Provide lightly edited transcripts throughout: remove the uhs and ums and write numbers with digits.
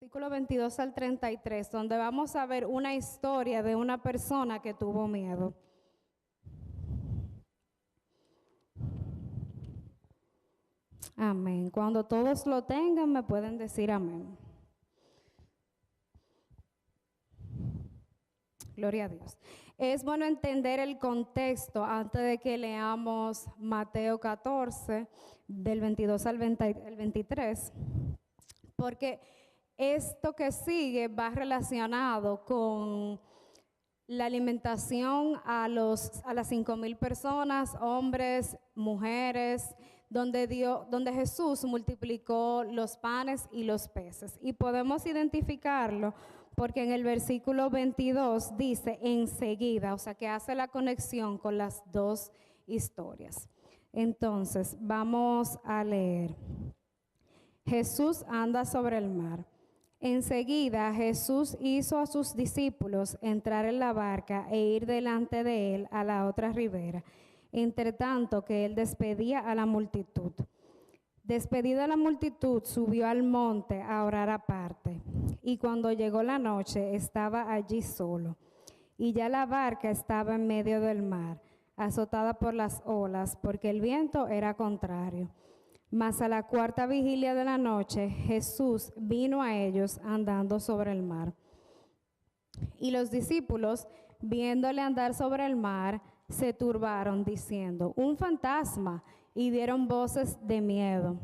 versículo 22 al 33, donde vamos a ver una historia de una persona que tuvo miedo. Amén. Cuando todos lo tengan, me pueden decir amén. Gloria a Dios. Es bueno entender el contexto antes de que leamos Mateo 14, del 22 al 23, porque esto que sigue va relacionado con la alimentación a las 5,000 personas, hombres, mujeres, donde Jesús multiplicó los panes y los peces. Y podemos identificarlo porque en el versículo 22 dice enseguida, o sea que hace la conexión con las dos historias. Entonces, vamos a leer. Jesús anda sobre el mar. Enseguida Jesús hizo a sus discípulos entrar en la barca e ir delante de él a la otra ribera, entre tanto que él despedía a la multitud. Despedida la multitud, subió al monte a orar aparte, y cuando llegó la noche estaba allí solo, y ya la barca estaba en medio del mar, azotada por las olas, porque el viento era contrario. Mas a la cuarta vigilia de la noche, Jesús vino a ellos andando sobre el mar. Y los discípulos, viéndole andar sobre el mar, se turbaron, diciendo, un fantasma, y dieron voces de miedo.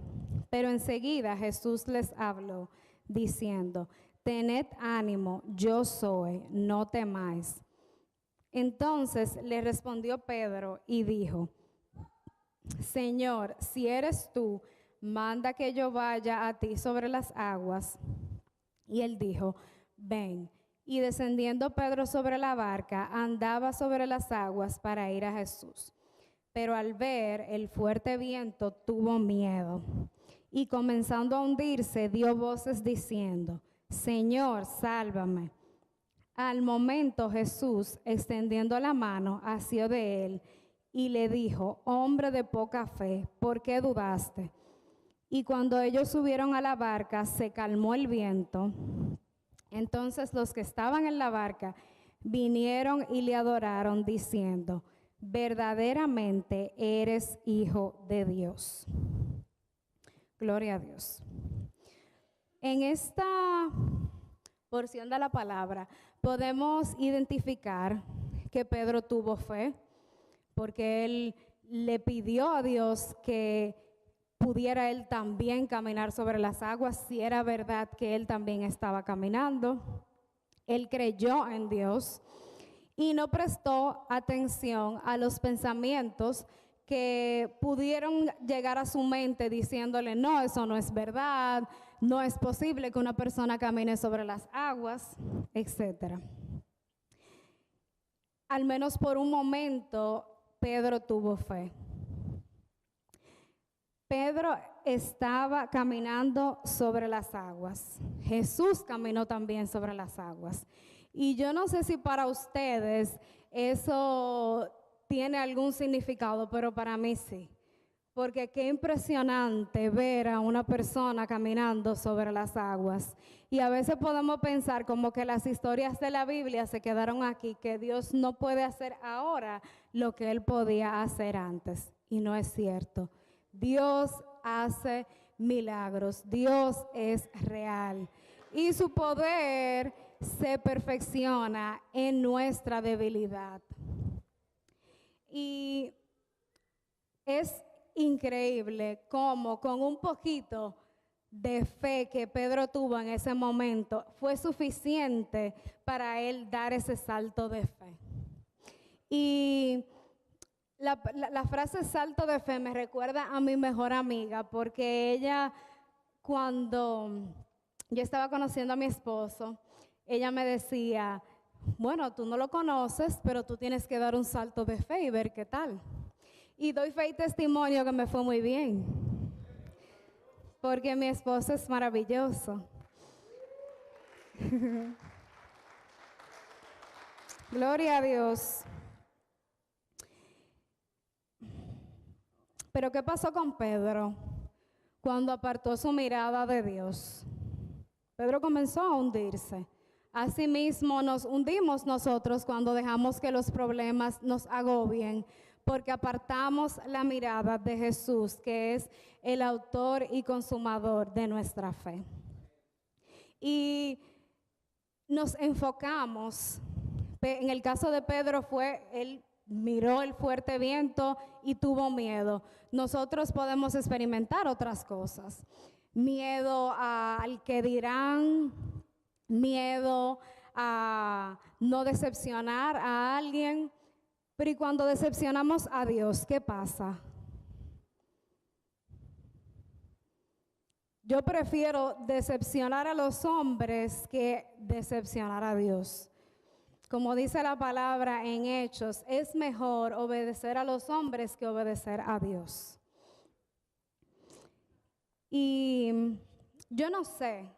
Pero enseguida Jesús les habló, diciendo, tened ánimo, yo soy, no temáis. Entonces le respondió Pedro y dijo, Señor, si eres tú, manda que yo vaya a ti sobre las aguas. Y él dijo, ven. Y descendiendo Pedro sobre la barca, andaba sobre las aguas para ir a Jesús. Pero al ver el fuerte viento, tuvo miedo. Y comenzando a hundirse, dio voces diciendo, Señor, sálvame. Al momento Jesús, extendiendo la mano, asió de él y le dijo, hombre de poca fe, ¿por qué dudaste? Y cuando ellos subieron a la barca, se calmó el viento. Entonces los que estaban en la barca vinieron y le adoraron, diciendo, verdaderamente eres Hijo de Dios. Gloria a Dios. En esta porción de la palabra podemos identificar que Pedro tuvo fe, porque él le pidió a Dios que pudiera él también caminar sobre las aguas, si era verdad que él también estaba caminando. Él creyó en Dios y no prestó atención a los pensamientos que pudieron llegar a su mente diciéndole, no, eso no es verdad, no es posible que una persona camine sobre las aguas, etc. Al menos por un momento, Pedro tuvo fe. Pedro estaba caminando sobre las aguas. Jesús caminó también sobre las aguas. Y yo no sé si para ustedes eso tiene algún significado, pero para mí sí. Porque qué impresionante ver a una persona caminando sobre las aguas. Y a veces podemos pensar como que las historias de la Biblia se quedaron aquí, que Dios no puede hacer ahora lo que Él podía hacer antes. Y no es cierto. Dios hace milagros. Dios es real. Y su poder se perfecciona en nuestra debilidad. Y es increíble cómo con un poquito de fe que Pedro tuvo en ese momento fue suficiente para él dar ese salto de fe. Y la frase salto de fe me recuerda a mi mejor amiga, porque ella, cuando yo estaba conociendo a mi esposo, ella me decía, bueno, tú no lo conoces, pero tú tienes que dar un salto de fe y ver qué tal. Y doy fe y testimonio que me fue muy bien, porque mi esposo es maravilloso. Gloria a Dios. Pero ¿qué pasó con Pedro cuando apartó su mirada de Dios? Pedro comenzó a hundirse. Asimismo nos hundimos nosotros cuando dejamos que los problemas nos agobien, porque apartamos la mirada de Jesús, que es el autor y consumador de nuestra fe. Y nos enfocamos, en el caso de Pedro él miró el fuerte viento y tuvo miedo. Nosotros podemos experimentar otras cosas. Miedo al que dirán, miedo a no decepcionar a alguien. Pero ¿y cuando decepcionamos a Dios, qué pasa? Yo prefiero decepcionar a los hombres que decepcionar a Dios. Como dice la palabra en Hechos, es mejor obedecer a los hombres que obedecer a Dios. Y yo no sé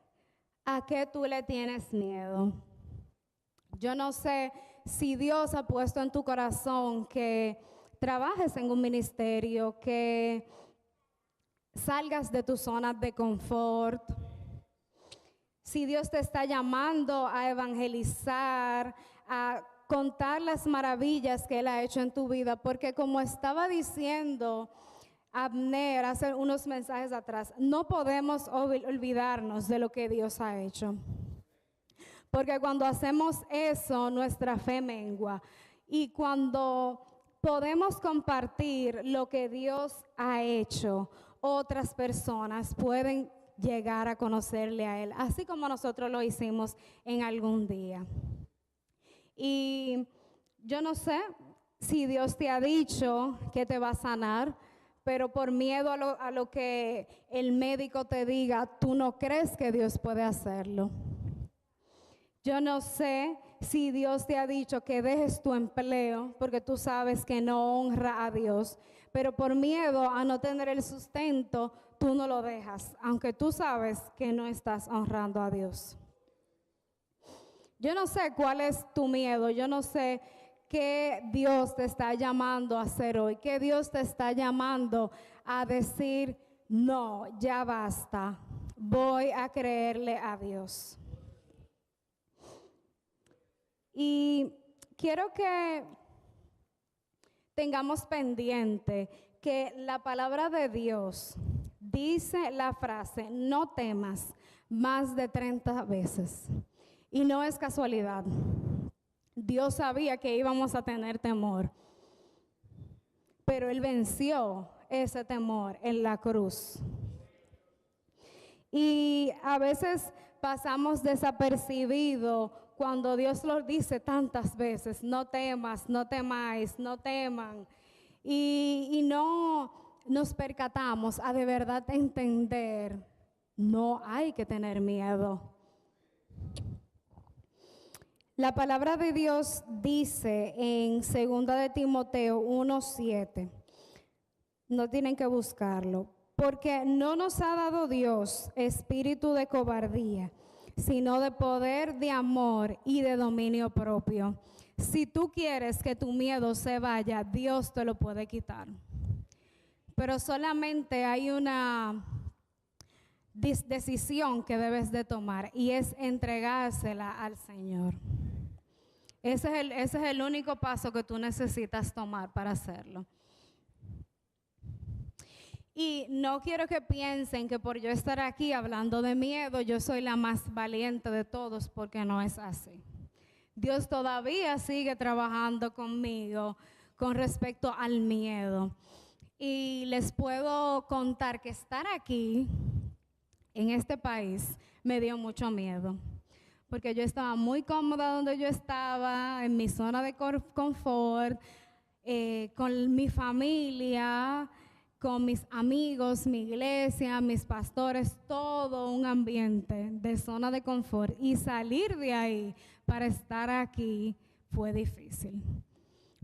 a qué tú le tienes miedo. Yo no sé si Dios ha puesto en tu corazón que trabajes en un ministerio, que salgas de tu zona de confort. Si Dios te está llamando a evangelizar, a contar las maravillas que Él ha hecho en tu vida, porque como estaba diciendo Abner hace unos mensajes atrás, no podemos olvidarnos de lo que Dios ha hecho. Porque cuando hacemos eso, nuestra fe mengua. Y cuando podemos compartir lo que Dios ha hecho, otras personas pueden llegar a conocerle a Él, así como nosotros lo hicimos en algún día. Y yo no sé si Dios te ha dicho que te va a sanar, pero por miedo a lo que el médico te diga, tú no crees que Dios puede hacerlo. Yo no sé si Dios te ha dicho que dejes tu empleo porque tú sabes que no honra a Dios, pero por miedo a no tener el sustento, tú no lo dejas, aunque tú sabes que no estás honrando a Dios. Yo no sé cuál es tu miedo, yo no sé qué Dios te está llamando a hacer hoy, qué Dios te está llamando a decir, no, ya basta, voy a creerle a Dios. Y quiero que tengamos pendiente que la palabra de Dios dice la frase, no temas, más de 30 veces. Y no es casualidad. Dios sabía que íbamos a tener temor, pero Él venció ese temor en la cruz. Y a veces pasamos desapercibido cuando Dios lo dice tantas veces, no temas, no temáis, no teman. Y no nos percatamos a de verdad entender, no hay que tener miedo. La palabra de Dios dice en 2 de Timoteo 1:7, no tienen que buscarlo, porque no nos ha dado Dios espíritu de cobardía, sino de poder, de amor y de dominio propio. Si tú quieres que tu miedo se vaya, Dios te lo puede quitar. Pero solamente hay una decisión que debes de tomar y es entregársela al Señor. Ese es el único paso que tú necesitas tomar para hacerlo. Y no quiero que piensen que por yo estar aquí hablando de miedo, yo soy la más valiente de todos, porque no es así. Dios todavía sigue trabajando conmigo con respecto al miedo. Y les puedo contar que estar aquí, en este país, me dio mucho miedo. Porque yo estaba muy cómoda donde yo estaba, en mi zona de confort, con mi familia, con mis amigos, mi iglesia, mis pastores, todo un ambiente de zona de confort. Y salir de ahí para estar aquí fue difícil.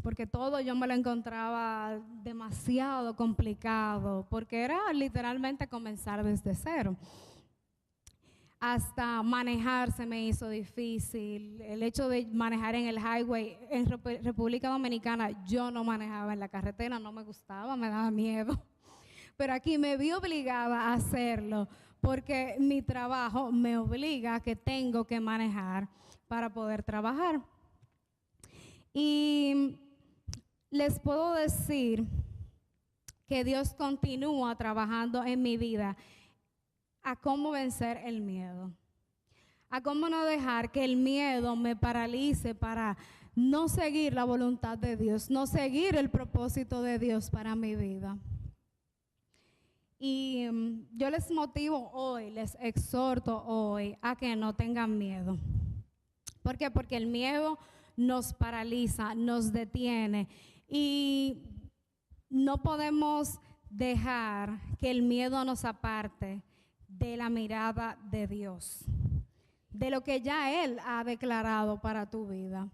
Porque todo yo me lo encontraba demasiado complicado, porque era literalmente comenzar desde cero. Hasta manejar se me hizo difícil. El hecho de manejar en el highway, en República Dominicana, yo no manejaba en la carretera, no me gustaba, me daba miedo. Pero aquí me vi obligada a hacerlo, porque mi trabajo me obliga a que tengo que manejar para poder trabajar. Y les puedo decir que Dios continúa trabajando en mi vida a cómo vencer el miedo, a cómo no dejar que el miedo me paralice para no seguir la voluntad de Dios, no seguir el propósito de Dios para mi vida. Y yo les motivo hoy, les exhorto hoy a que no tengan miedo. ¿Por qué? Porque el miedo nos paraliza, nos detiene y no podemos dejar que el miedo nos aparte de la mirada de Dios, de lo que ya Él ha declarado para tu vida.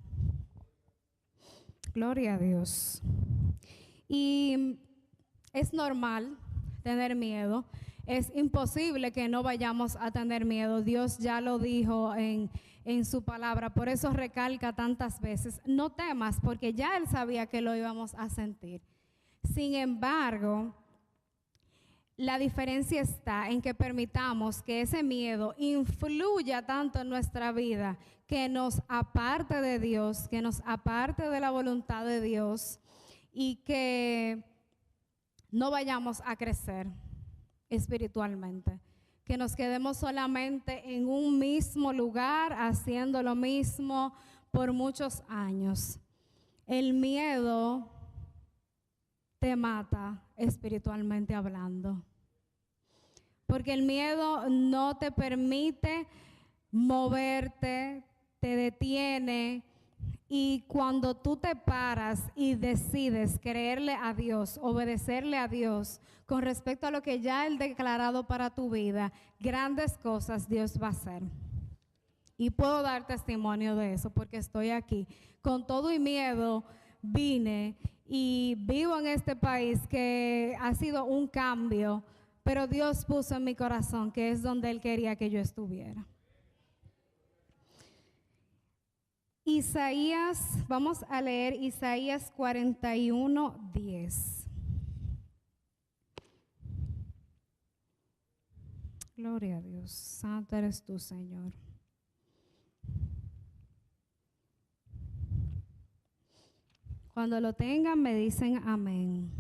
Gloria a Dios. Y es normal tener miedo. Es imposible que no vayamos a tener miedo. Dios ya lo dijo en su palabra. Por eso recalca tantas veces, no temas, porque ya Él sabía que lo íbamos a sentir. Sin embargo, la diferencia está en que permitamos que ese miedo influya tanto en nuestra vida, que nos aparte de Dios, que nos aparte de la voluntad de Dios y que no vayamos a crecer espiritualmente, que nos quedemos solamente en un mismo lugar haciendo lo mismo por muchos años. El miedo te mata espiritualmente hablando, porque el miedo no te permite moverte, te detiene. Y cuando tú te paras y decides creerle a Dios, obedecerle a Dios con respecto a lo que ya Él ha declarado para tu vida, grandes cosas Dios va a hacer. Y puedo dar testimonio de eso porque estoy aquí. Con todo y miedo vine y vivo en este país que ha sido un cambio, pero Dios puso en mi corazón que es donde Él quería que yo estuviera. Isaías, vamos a leer Isaías 41:10. Gloria a Dios, santo eres tú, Señor. Cuando lo tengan me dicen amén.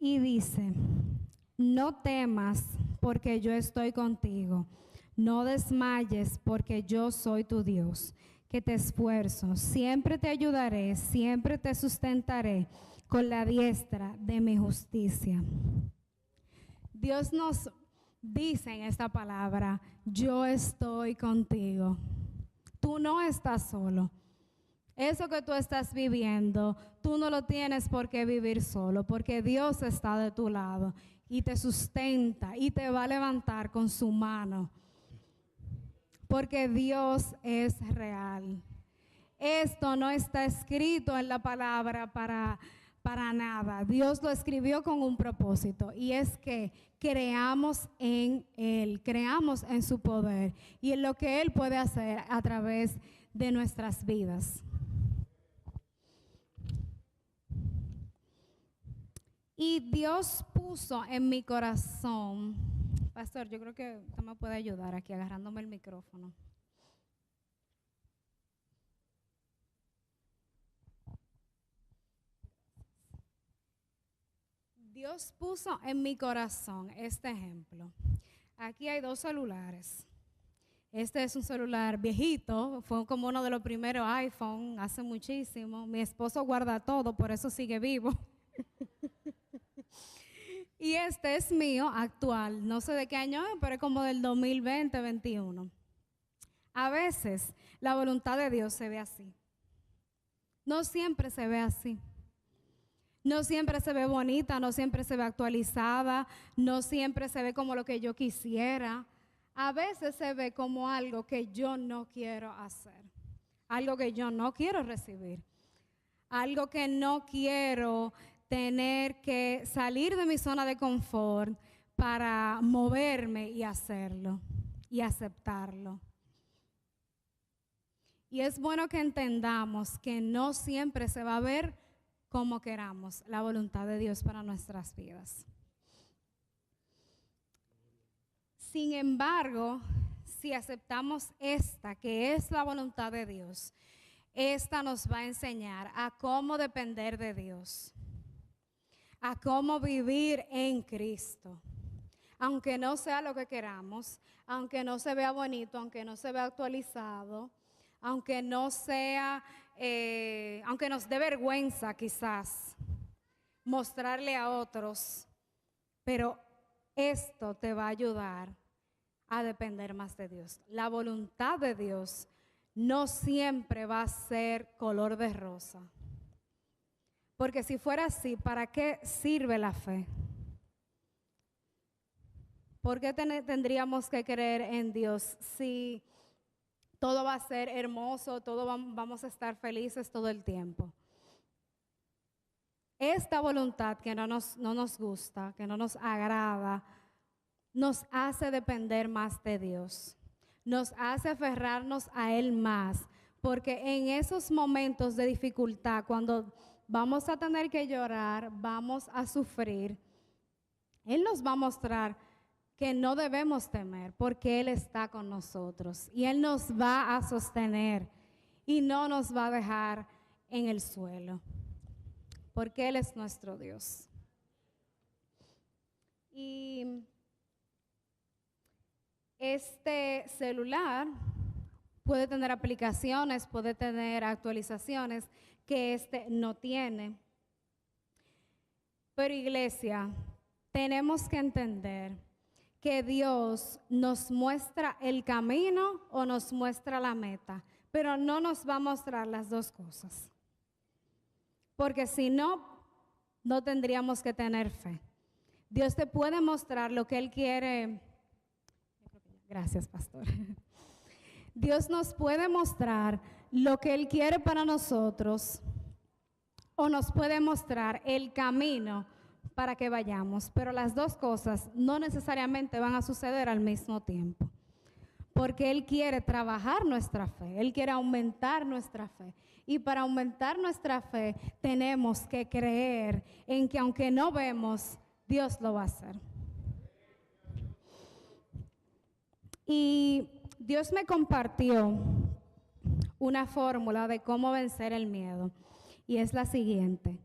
Y dice: no temas, porque yo estoy contigo. No desmayes, porque yo soy tu Dios, que te esfuerzo. Siempre te ayudaré, siempre te sustentaré con la diestra de mi justicia. Dios nos dice en esta palabra: yo estoy contigo. Tú no estás solo. Eso que tú estás viviendo, tú no lo tienes por qué vivir solo, porque Dios está de tu lado y te sustenta y te va a levantar con su mano, porque Dios es real. Esto no está escrito en la palabra para nada. Dios lo escribió con un propósito, y es que creamos en Él, creamos en su poder y en lo que Él puede hacer a través de nuestras vidas. Y Dios puso en mi corazón, pastor, yo creo que usted me puede ayudar aquí agarrándome el micrófono. Dios puso en mi corazón este ejemplo. Aquí hay 2 celulares. Este es un celular viejito, fue como uno de los primeros iPhone, hace muchísimo. Mi esposo guarda todo, por eso sigue vivo. Y este es mío, actual. No sé de qué año es, pero es como del 2020-21. A veces la voluntad de Dios se ve así. No siempre se ve así. No siempre se ve bonita, no siempre se ve actualizada, no siempre se ve como lo que yo quisiera. A veces se ve como algo que yo no quiero hacer, algo que yo no quiero recibir, algo que no quiero tener que salir de mi zona de confort para moverme y hacerlo y aceptarlo. Y es bueno que entendamos que no siempre se va a ver como queramos la voluntad de Dios para nuestras vidas. Sin embargo, si aceptamos esta, que es la voluntad de Dios, esta nos va a enseñar a cómo depender de Dios, a cómo vivir en Cristo. Aunque no sea lo que queramos, aunque no se vea bonito, aunque no se vea actualizado, aunque no sea, aunque nos dé vergüenza quizás mostrarle a otros, pero esto te va a ayudar a depender más de Dios. La voluntad de Dios no siempre va a ser color de rosa. Porque si fuera así, ¿para qué sirve la fe? ¿Por qué tendríamos que creer en Dios si todo va a ser hermoso, vamos a estar felices todo el tiempo? Esta voluntad que no nos gusta, que no nos agrada, nos hace depender más de Dios. Nos hace aferrarnos a Él más. Porque en esos momentos de dificultad, cuando vamos a tener que llorar, vamos a sufrir, Él nos va a mostrar que no debemos temer porque Él está con nosotros y Él nos va a sostener y no nos va a dejar en el suelo porque Él es nuestro Dios. Y este celular puede tener aplicaciones, puede tener actualizaciones que este no tiene. Pero iglesia, tenemos que entender que Dios nos muestra el camino o nos muestra la meta, pero no nos va a mostrar las dos cosas. Porque si no, no tendríamos que tener fe. Dios te puede mostrar lo que Él quiere. Gracias, pastor. Dios nos puede mostrar lo que Él quiere para nosotros o nos puede mostrar el camino para que vayamos, pero las dos cosas no necesariamente van a suceder al mismo tiempo, porque Él quiere trabajar nuestra fe, Él quiere aumentar nuestra fe, y para aumentar nuestra fe tenemos que creer en que aunque no vemos, Dios lo va a hacer. Y Dios me compartió una fórmula de cómo vencer el miedo, y es la siguiente: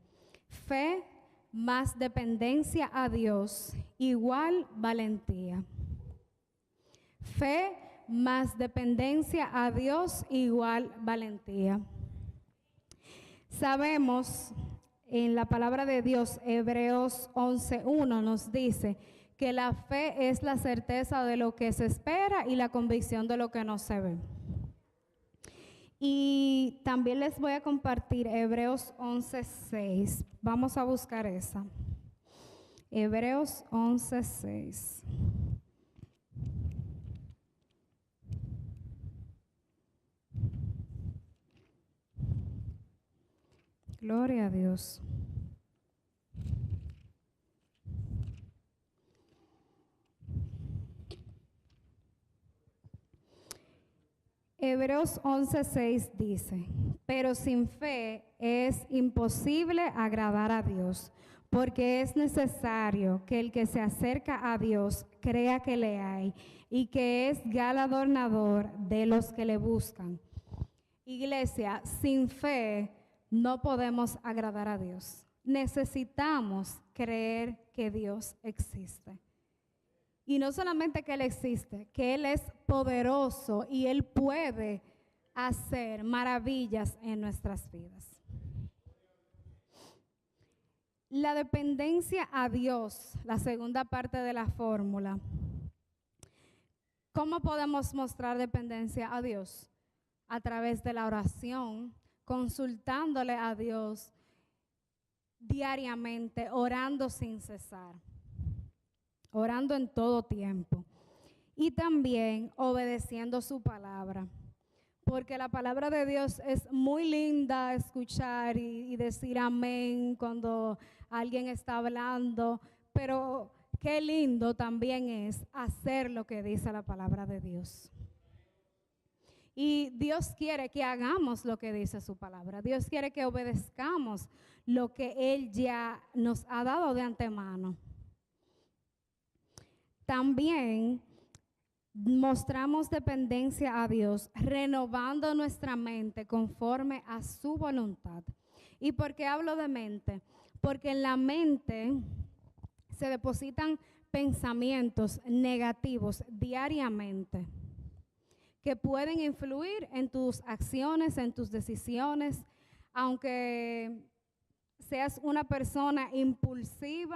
fe más dependencia a Dios igual valentía. Fe más dependencia a Dios igual valentía. Sabemos en la palabra de Dios, Hebreos 11:1 nos dice que la fe es la certeza de lo que se espera y la convicción de lo que no se ve. Y también les voy a compartir Hebreos 11:6. Vamos a buscar esa. Hebreos 11:6. Gloria a Dios. Hebreos 11:6 dice: pero sin fe es imposible agradar a Dios, porque es necesario que el que se acerca a Dios crea que le hay y que es galardonador de los que le buscan. Iglesia, sin fe no podemos agradar a Dios. Necesitamos creer que Dios existe. Y no solamente que Él existe, que Él es poderoso y Él puede hacer maravillas en nuestras vidas. La dependencia a Dios, la segunda parte de la fórmula. ¿Cómo podemos mostrar dependencia a Dios? A través de la oración, consultándole a Dios diariamente, orando sin cesar. Orando en todo tiempo y también obedeciendo su palabra, porque la palabra de Dios es muy linda escuchar y decir amén cuando alguien está hablando, pero qué lindo también es hacer lo que dice la palabra de Dios. Y Dios quiere que hagamos lo que dice su palabra. Dios quiere que obedezcamos lo que Él ya nos ha dado de antemano. También mostramos dependencia a Dios, renovando nuestra mente conforme a su voluntad. ¿Y por qué hablo de mente? Porque en la mente se depositan pensamientos negativos diariamente que pueden influir en tus acciones, en tus decisiones, aunque seas una persona impulsiva,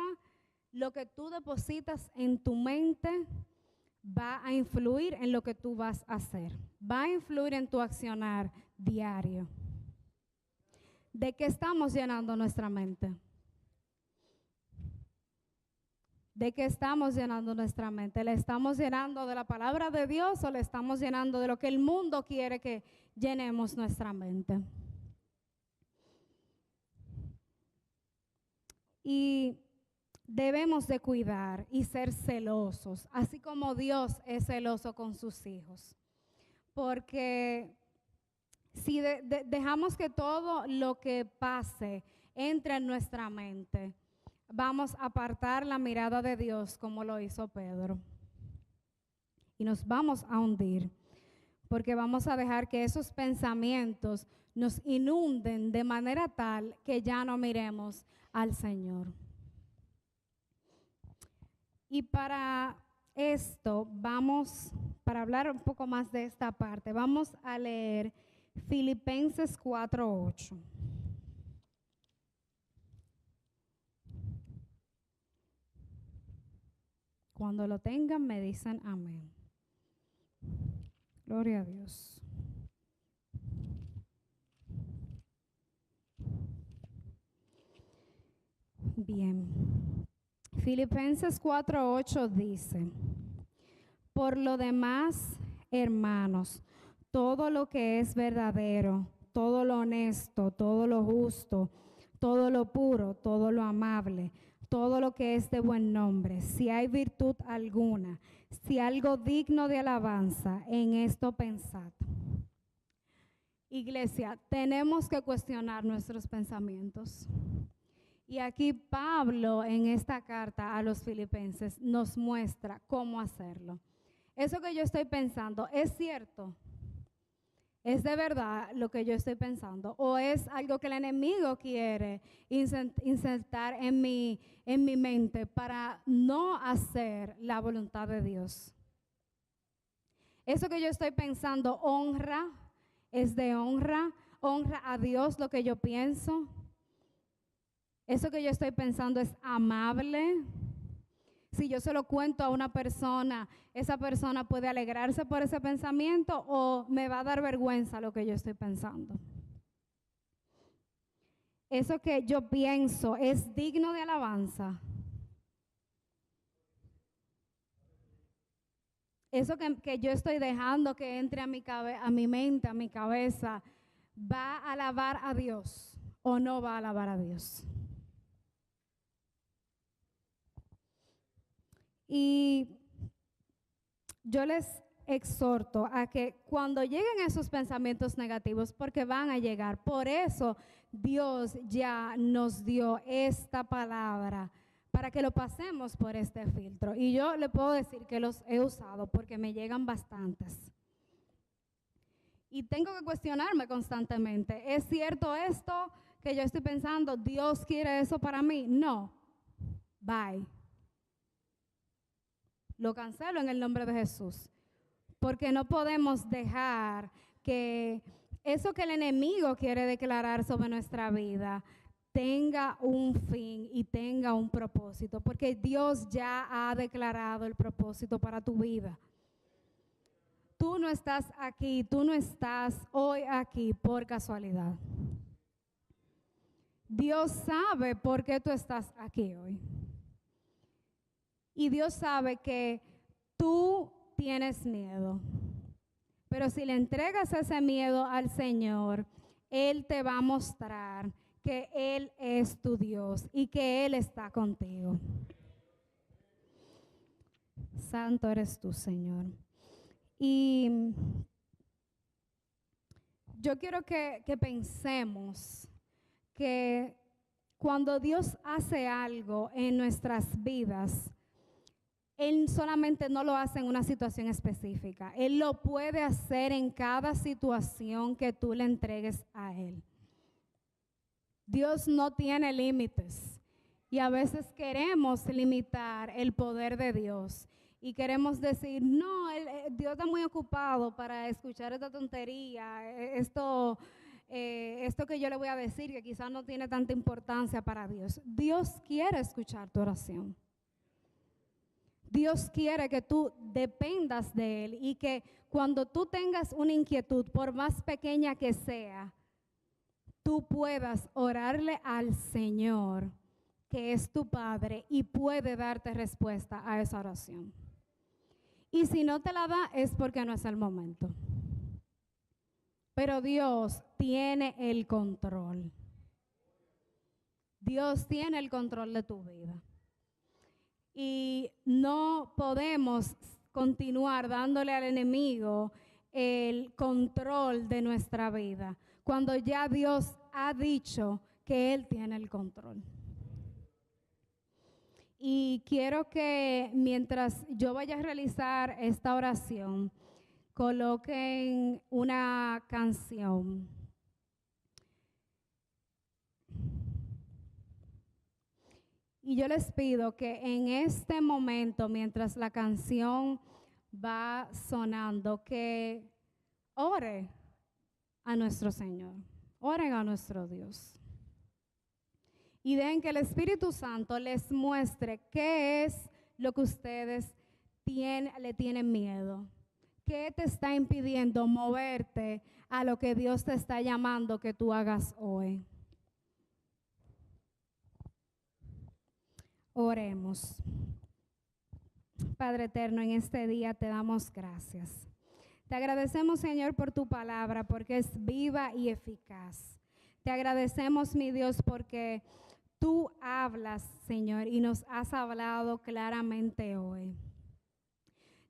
lo que tú depositas en tu mente va a influir en lo que tú vas a hacer, va a influir en tu accionar diario. ¿De qué estamos llenando nuestra mente? ¿De qué estamos llenando nuestra mente? ¿Le estamos llenando de la palabra de Dios o le estamos llenando de lo que el mundo quiere que llenemos nuestra mente? Y debemos de cuidar y ser celosos, así como Dios es celoso con sus hijos. Porque si dejamos que todo lo que pase entre en nuestra mente, vamos a apartar la mirada de Dios como lo hizo Pedro. Y nos vamos a hundir, porque vamos a dejar que esos pensamientos nos inunden de manera tal que ya no miremos al Señor. Y para esto para hablar un poco más de esta parte, vamos a leer Filipenses 4:8. Cuando lo tengan me dicen amén. Gloria a Dios. Bien. Filipenses 4:8 dice: por lo demás, hermanos, todo lo que es verdadero, todo lo honesto, todo lo justo, todo lo puro, todo lo amable, todo lo que es de buen nombre, si hay virtud alguna, si algo digno de alabanza, en esto pensad. Iglesia, tenemos que cuestionar nuestros pensamientos. Y aquí Pablo en esta carta a los filipenses nos muestra cómo hacerlo. Eso que yo estoy pensando, ¿es cierto? ¿Es de verdad lo que yo estoy pensando? ¿O es algo que el enemigo quiere insertar en mi mente para no hacer la voluntad de Dios? Eso que yo estoy pensando, ¿es de honra a Dios lo que yo pienso? Eso que yo estoy pensando es amable. Si yo se lo cuento a una persona, esa persona puede alegrarse por ese pensamiento o me va a dar vergüenza lo que yo estoy pensando. Eso que yo pienso es digno de alabanza. Eso que yo estoy dejando que entre a mi mente, a mi cabeza, ¿va a alabar a Dios o no va a alabar a Dios? Y yo les exhorto a que cuando lleguen esos pensamientos negativos, porque van a llegar, por eso Dios ya nos dio esta palabra para que lo pasemos por este filtro. Y yo le puedo decir que los he usado porque me llegan bastantes. Y tengo que cuestionarme constantemente, ¿es cierto esto que yo estoy pensando? ¿Dios quiere eso para mí? No. Bye. Lo cancelo en el nombre de Jesús. Porque no podemos dejar que eso que el enemigo quiere declarar sobre nuestra vida tenga un fin y tenga un propósito. Porque Dios ya ha declarado el propósito para tu vida. Tú no estás aquí, tú no estás hoy aquí por casualidad. Dios sabe por qué tú estás aquí hoy. Y Dios sabe que tú tienes miedo. Pero si le entregas ese miedo al Señor, Él te va a mostrar que Él es tu Dios y que Él está contigo. Santo eres tú, Señor. Y yo quiero que pensemos que cuando Dios hace algo en nuestras vidas, Él solamente no lo hace en una situación específica. Él lo puede hacer en cada situación que tú le entregues a Él. Dios no tiene límites y a veces queremos limitar el poder de Dios y queremos decir, no, Dios está muy ocupado para escuchar esta tontería, esto que yo le voy a decir que quizás no tiene tanta importancia para Dios. Dios quiere escuchar tu oración. Dios quiere que tú dependas de Él y que cuando tú tengas una inquietud, por más pequeña que sea, tú puedas orarle al Señor, que es tu Padre, y puede darte respuesta a esa oración. Y si no te la da, es porque no es el momento. Pero Dios tiene el control. Dios tiene el control de tu vida. Y no podemos continuar dándole al enemigo el control de nuestra vida, cuando ya Dios ha dicho que Él tiene el control. Y quiero que mientras yo vaya a realizar esta oración, coloquen una canción. Y yo les pido que en este momento, mientras la canción va sonando, que ore a nuestro Señor, oren a nuestro Dios. Y dejen que el Espíritu Santo les muestre qué es lo que ustedes le tienen miedo. ¿Qué te está impidiendo moverte a lo que Dios te está llamando que tú hagas hoy? Oremos. Padre eterno, en este día te damos gracias. Te agradecemos, Señor, por tu palabra, porque es viva y eficaz. Te agradecemos, mi Dios, porque tú hablas, Señor, y nos has hablado claramente hoy.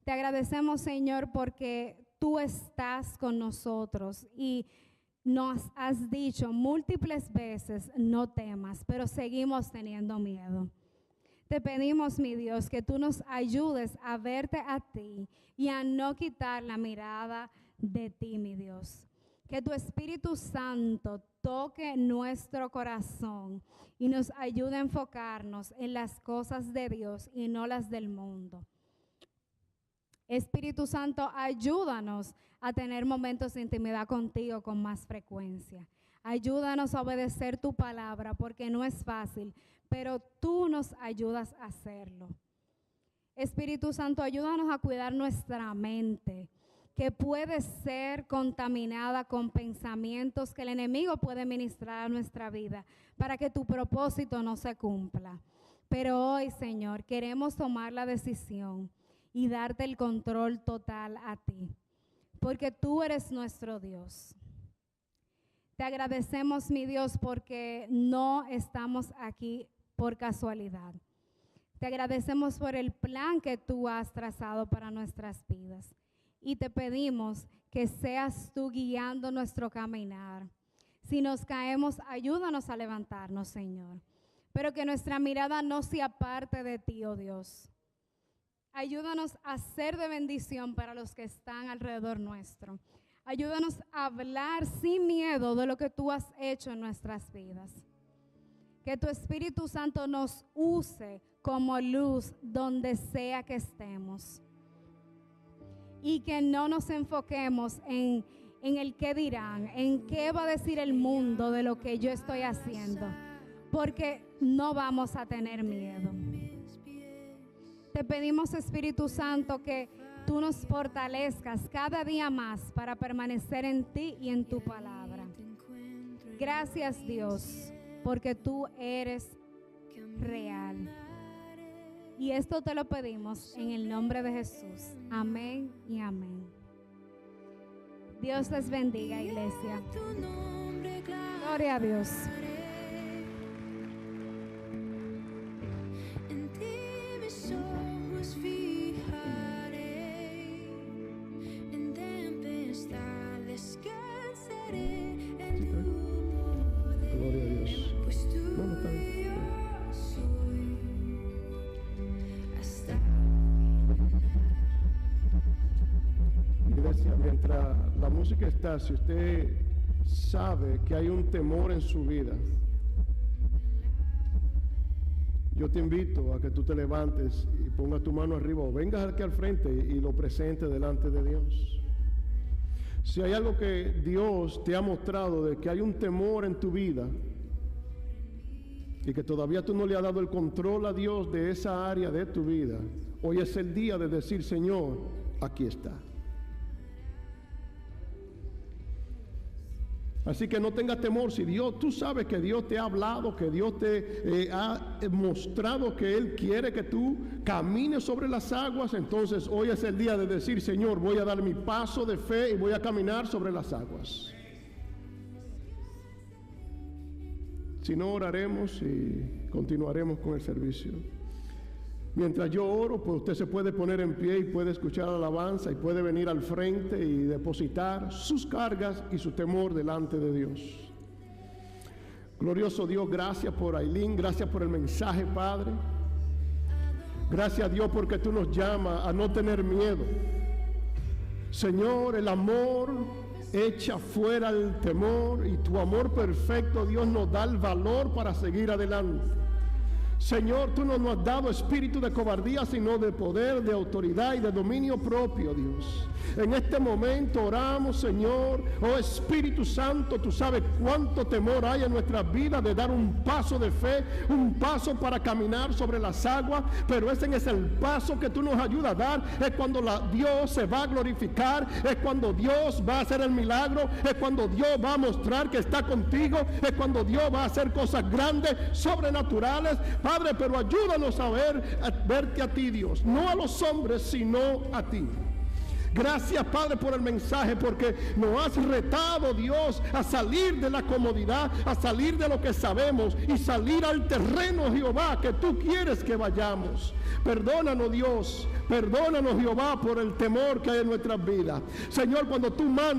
Te agradecemos, Señor, porque tú estás con nosotros y nos has dicho múltiples veces, no temas, pero seguimos teniendo miedo. Te pedimos, mi Dios, que tú nos ayudes a verte a ti y a no quitar la mirada de ti, mi Dios. Que tu Espíritu Santo toque nuestro corazón y nos ayude a enfocarnos en las cosas de Dios y no las del mundo. Espíritu Santo, ayúdanos a tener momentos de intimidad contigo con más frecuencia. Ayúdanos a obedecer tu palabra porque no es fácil, pero tú nos ayudas a hacerlo. Espíritu Santo, ayúdanos a cuidar nuestra mente, que puede ser contaminada con pensamientos que el enemigo puede ministrar a nuestra vida para que tu propósito no se cumpla. Pero hoy, Señor, queremos tomar la decisión y darte el control total a ti, porque tú eres nuestro Dios. Te agradecemos, mi Dios, porque no estamos aquí por casualidad. Te agradecemos por el plan que tú has trazado para nuestras vidas. Y te pedimos que seas tú guiando nuestro caminar. Si nos caemos, ayúdanos a levantarnos, Señor. Pero que nuestra mirada no se aparte de ti, oh Dios. Ayúdanos a ser de bendición para los que están alrededor nuestro. Ayúdanos a hablar sin miedo de lo que tú has hecho en nuestras vidas. Que tu Espíritu Santo nos use como luz donde sea que estemos. Y que no nos enfoquemos en el qué dirán, en qué va a decir el mundo de lo que yo estoy haciendo. Porque no vamos a tener miedo. Te pedimos, Espíritu Santo, que tú nos fortalezcas cada día más para permanecer en ti y en tu palabra. Gracias, Dios, porque tú eres real. Y esto te lo pedimos en el nombre de Jesús. Amén y amén. Dios les bendiga, iglesia. Gloria a Dios. Fijaré en tempestades, descansaré. mientras la música está, si usted sabe que hay un temor en su vida, yo te invito a que tú te levantes y pongas tu mano arriba o vengas aquí al frente y lo presentes delante de Dios. Si hay algo que Dios te ha mostrado de que hay un temor en tu vida y que todavía tú no le has dado el control a Dios de esa área de tu vida, hoy es el día de decir: Señor, aquí está. Así que no tengas temor. Si Dios, tú sabes que Dios te ha hablado, que Dios te ha mostrado que Él quiere que tú camines sobre las aguas, entonces hoy es el día de decir: Señor, voy a dar mi paso de fe y voy a caminar sobre las aguas. Si no, oraremos y continuaremos con el servicio. Mientras yo oro, pues usted se puede poner en pie y puede escuchar la alabanza y puede venir al frente y depositar sus cargas y su temor delante de Dios. Glorioso Dios, gracias por Ailín, gracias por el mensaje, Padre. Gracias a Dios porque tú nos llamas a no tener miedo. Señor, el amor echa fuera el temor y tu amor perfecto, Dios, nos da el valor para seguir adelante. Señor, tú no nos has dado espíritu de cobardía, sino de poder, de autoridad y de dominio propio, Dios. En este momento oramos, Señor, oh Espíritu Santo, tú sabes cuánto temor hay en nuestras vidas de dar un paso de fe, un paso para caminar sobre las aguas, pero ese es el paso que tú nos ayudas a dar. Es cuando Dios se va a glorificar, es cuando Dios va a hacer el milagro, es cuando Dios va a mostrar que está contigo, es cuando Dios va a hacer cosas grandes, sobrenaturales, Padre. Pero ayúdanos a verte a ti, Dios, no a los hombres, sino a ti. Gracias, Padre, por el mensaje, porque nos has retado, Dios, a salir de la comodidad, a salir de lo que sabemos y salir al terreno, Jehová, que tú quieres que vayamos. Perdónanos, Dios, perdónanos, Jehová, por el temor que hay en nuestras vidas. Señor, cuando tú mandas